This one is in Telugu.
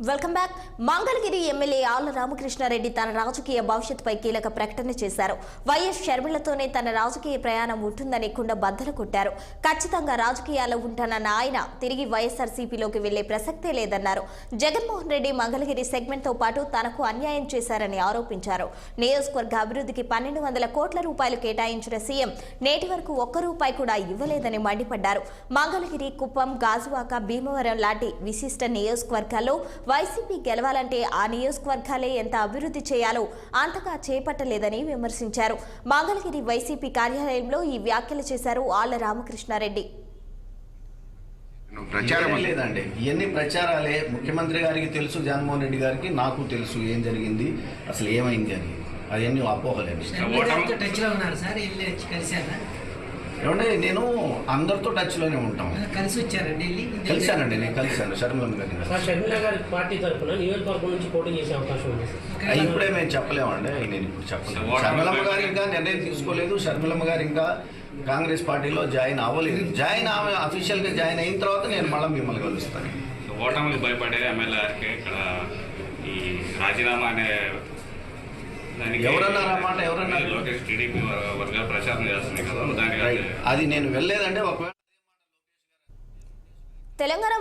Welcome back. Mangalagiri MLA Alla Ramakrishna Reddy తన రాజకీయ భవిష్యత్తుపై కీలక ప్రకటన చేశారు. వైఎస్ షర్మిలతోనే తన రాజకీయ ప్రయాణం ఉంటుందని కుండ బద్దలు కొట్టారు. ఖచ్చితంగా రాజకీయాల్లో ఉంటానన్న ఆయన తిరిగి వైఎస్ఆర్సీపీలోకి వెళ్లే ప్రసక్తే లేదన్నారు. జగన్మోహన్ రెడ్డి మంగళగిరి సెగ్మెంట్ తో పాటు తనకు అన్యాయం చేశారని ఆరోపించారు. నియోజకవర్గ అభివృద్ధికి 1200 కోట్ల రూపాయలు కేటాయించిన సీఎం నేటి వరకు ఒక్క రూపాయి కూడా ఇవ్వలేదని మండిపడ్డారు. మంగళగిరి, కుప్పం, గాజువాక, భీమవరం లాంటి విశిష్ట నియోజకవర్గాల్లో వైసీపీ గెలవాలంటే ఆ నియోజకవర్గాలే ఎంత అభివృద్ధి చేయాలో అంతగా చేపట్టలేదని విమర్శించారు. మంగళగిరి వైసీపీ కార్యాలయంలో ఈ వ్యాఖ్యలు చేశారు ఆళ్ల రామకృష్ణారెడ్డి. ప్రచారం లేదండి, ఇవన్నీ ప్రచారాలే. ముఖ్యమంత్రి గారికి తెలుసు, జగన్మోహన్ రెడ్డి గారికి నాకు తెలుసు ఏం జరిగింది, అసలు ఏమైంది అని. అవన్నీ అపోహలేండి. ఏమంటే నేను అందరితో టచ్ లోనే ఉంటాం. కలిశానండి, నేను కలిశాను షర్మిలమ్మ గారిని. పార్టీ తరఫున నియోజకవర్గం నుంచి పోటీ చేసే అవకాశం ఉంది. ఇప్పుడే మేము చెప్పలేమండి, నేను ఇప్పుడు చెప్పలేము. షర్మిలమ్మ గారు ఇంకా నిర్ణయం తీసుకోలేదు. షర్మిలమ్మ గారు ఇంకా కాంగ్రెస్ పార్టీలో జాయిన్ అవ్వలేదు. ఆమె అఫీషియల్ గా జాయిన్ అయిన తర్వాత నేను మళ్ళీ మిమ్మల్ని కలుస్తాను. ఓటమికి భయపడే ఎమ్మెల్యే గారికి ఇక్కడ ఈ రాజీనామా అనే ఎవరన్నారన్నమాట, ఎవరన్నారు? లోకేష్ టీడీపీ వర్గాలు ప్రచారం చేస్తున్నాయి కదా, దానికి అది నేను వెళ్ళలేదంటే ఒకవేళ తెలంగాణ